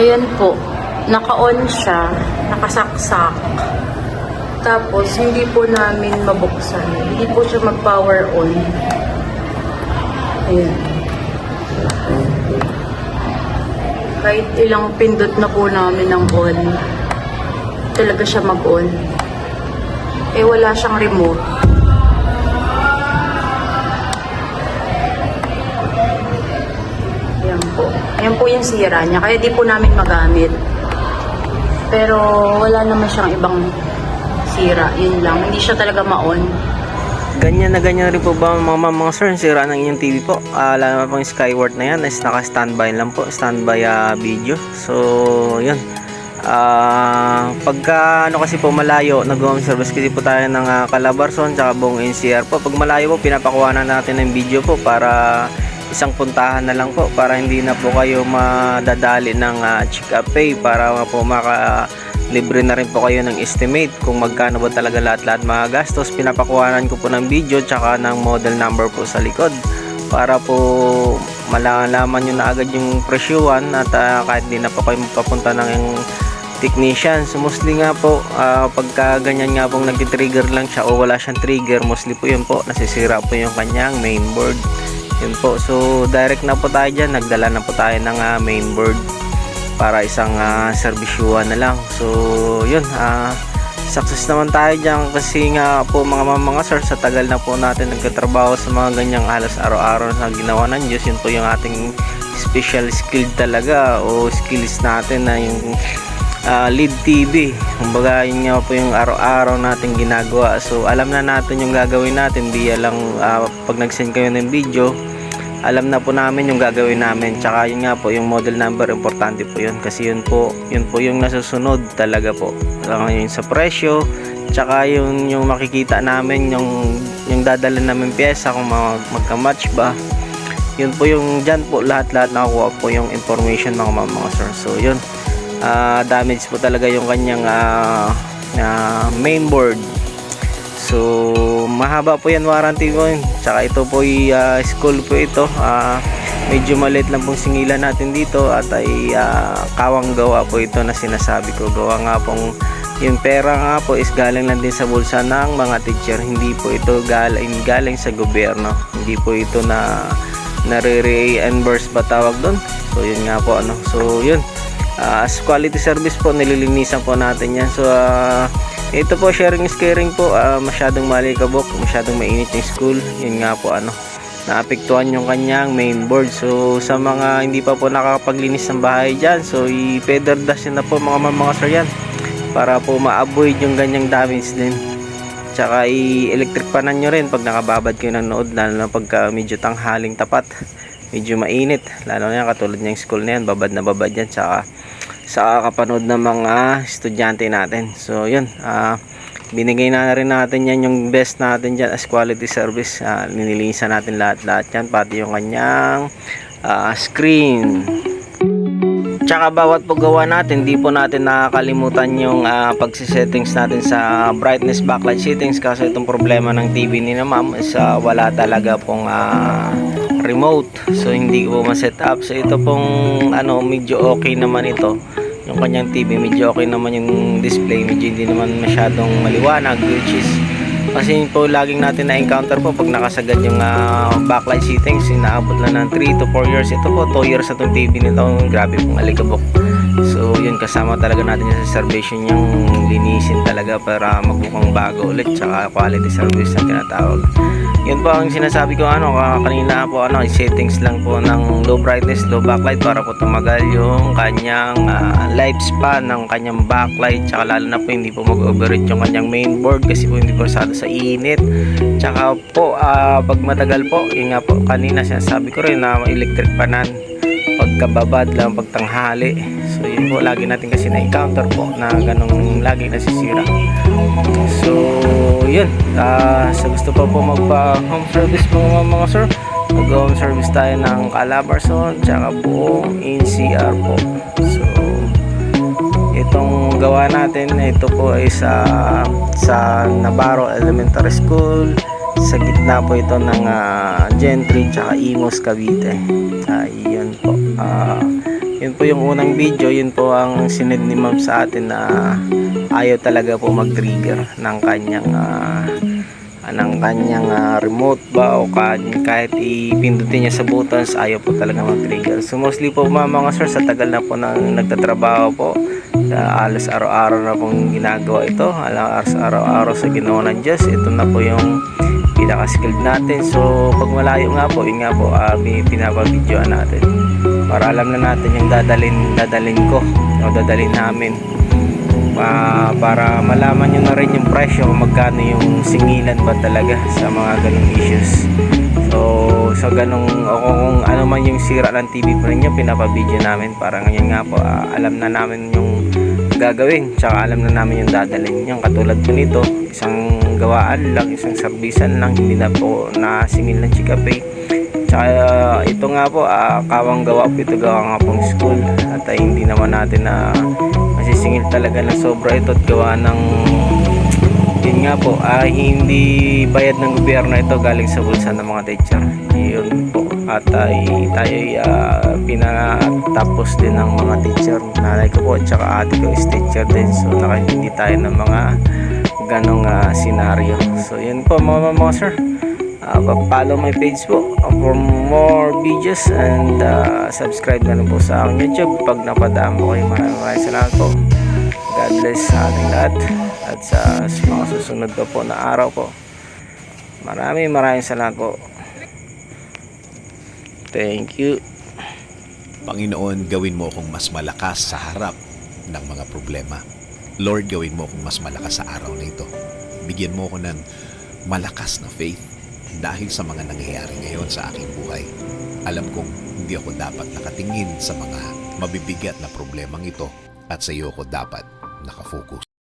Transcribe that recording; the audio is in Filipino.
Ayan po, naka-on siya, nakasaksak. Tapos, hindi po namin mabuksan. Hindi po siya mag-power on. Ayan. Kahit ilang pindot na po namin ng on, talaga siya mag-on. Eh, wala siyang remote. Ayan po. Ayan po yung sira niya. Kaya di po namin magamit. Pero, wala naman siyang ibang sira. Yun lang. Hindi siya talaga ma-on. Ganyan na ganyan rin po ba mga sir, sira ng inyong TV po? Alam mo pong Skyward na yan is naka-standby lang po, standby video. So yun, pagka ano kasi po malayo, nag-home service kasi po tayo ng Calabarzon tsaka buong NCR po. Pag malayo po, pinapakuha na natin ng video po para isang puntahan na lang po, para hindi na po kayo madadali ng check-up pay, para po libre na rin po kayo ng estimate kung magkano ba talaga lahat-lahat mga gastos. Pinapakuhanan ko po ng video tsaka ng model number po sa likod para po malalaman nyo na agad yung presyuhan at kahit di na po kayo magpapunta ng technician. So mostly nga po pagka ganyan nga pong nag-trigger lang siya o wala siyang trigger, mostly po yun po, nasisira po yung kanyang mainboard. Yun po, so direct na po tayo dyan, nagdala na po tayo ng mainboard para isang serbisyuhan na lang. So yun, success naman tayo dyan kasi nga po mga sir, sa tagal na po natin nagkatrabaho sa mga ganyang halos araw-araw na ginawa ng Diyos. Yun po yung ating special skill talaga o skills natin na yung lead TV. Kumbaga yun nga po yung araw-araw natin ginagawa. So alam na natin yung gagawin natin, di lang pag nag-send kayo ng video, alam na po namin yung gagawin namin. Tsaka yun nga po, yung model number, importante po yun kasi yun po yung nasusunod talaga po. Yung sa presyo, tsaka yung makikita namin, yung dadala namin pyesa kung magka-match ba. Yun po yung dyan po lahat nakukuha po yung information mga sir. So yun, damage po talaga yung kanyang mainboard. So mahaba po yan warranty po yun. Tsaka ito po school po ito, medyo maliit lang pong singilan natin dito at ay kawang gawa po ito na sinasabi ko. Gawa nga pong yung pera nga po is galing lang din sa bulsa ng mga teacher, hindi po ito galing sa gobyerno, hindi po ito na nare-reimburse ba tawag doon. So yun nga po so yun, as quality service po nililinisan po natin yan. So ito po, sharing is caring po. Masyadong malikabok, masyadong mainit yung school. Yun nga po naapektuhan yung kanyang mainboard. So sa mga hindi pa po nakakapaglinis ng bahay dyan, so i-feather dust na po mga sir yan para po ma-avoid yung ganyang damage din. Tsaka i-electric panan nyo rin pag nakababad kayo ng nood, lalo na pagka medyo tanghaling tapat, medyo mainit, lalo na yan katulad ng school na yan, babad na babad yan sa kapanood ng mga estudyante natin. So yun, binigay na rin natin yan yung best natin dyan as quality service. Ninilinisan natin lahat yan, pati yung kanyang screen. Tsaka bawat paggawa natin, di po natin nakakalimutan yung pagsisettings natin sa brightness backlight settings, kasi itong problema ng TV ni na ma'am is wala talaga pong remote, so hindi ko po ma-set up. So ito pong medyo okay naman ito, yung kanyang TV medyo okay naman, yung display medyo hindi naman masyadong maliwanag, which is kasi po laging natin na-encounter po pag nakasagad yung backlight settings, inaabot lang ng 3 to 4 years. Ito po 2 years na itong TV nito, grabe pong alikabok. So yun, kasama talaga natin yung sa servition, yung linisin talaga para magmukhang bago ulit, tsaka quality service na tinatawag. Yun po ang sinasabi ko kanina po, settings lang po ng low brightness, low backlight para po tumagal yung kanyang lifespan ng kanyang backlight. Tsaka lalo na po hindi po mag-overheat yung kanyang mainboard kasi po hindi po pasado sa init. Tsaka po pag matagal po, yun nga po kanina sinasabi ko rin na electric panan pagkababad lang pagtanghali. So yun po lagi natin kasi na-encounter po na ganong lagi nasisira. So yun, sa gusto pa po magpa home service mga sir, mag home service tayo ng Calabarzon tsaka buong NCR po. So itong gawa natin, ito po ay sa Navarro Elementary School, sa gitna po ito ng Gentry tsaka Imos Cavite. Yun po, Yun po yung unang video, yun po ang sinend ni ma'am sa atin na ayaw talaga po mag-trigger ng kanyang remote ba o kahit ipindutin niya sa buttons, ayaw po talaga mag-trigger. So mostly po mga sir, sa tagal na po nang nagtatrabaho po, alas araw-araw na pong ginagawa ito, alas araw-araw sa ginawa ng Diyos, ito na po yung pinaka-skilled natin. So pag malayo nga po, yun nga po, pinapabidyoan natin para alam na natin yung dadalin ko o dadalin namin, para malaman nyo na rin yung presyo kung magkano yung singilan ba talaga sa mga ganong issues. So sa ganong o kung ano man yung sira ng TV pa rin nyo, pinapabidyo namin para ngayon nga po alam na namin yung gagawin, tsaka alam na namin yung dadalhin. Yung katulad po nito, isang gawaan lang, isang servisan lang, hindi na po nasingil ng Chika Pay. Tsaka ito nga po, kawang gawa po ito, gawa nga pong school, at hindi naman natin na masisingil talaga ng sobra ito at gawa ng yun nga po, hindi bayad ng gobyerno ito, galing sa bulsa ng mga teacher. Yun po, at tayo pinatapos din ng mga teacher. Nanay ko po at saka ate ko is teacher din, so nakaintindi tayo ng mga ganong senaryo. So yun po mga sir, follow my page po for more videos, and subscribe na rin po sa aking YouTube pag napadaan mo kayo. Maraming salamat po. God bless sa ating lahat at sa mga susunod pa po na araw po. Maraming salamat po. Thank you. Panginoon, gawin mo akong mas malakas sa harap ng mga problema. Lord, gawin mo akong mas malakas sa araw na ito. Bigyan mo ako ng malakas na faith dahil sa mga nangyayari ngayon sa aking buhay. Alam kong hindi ako dapat nakatingin sa mga mabibigat na problemang ito, at sa iyo ako dapat nakafocus.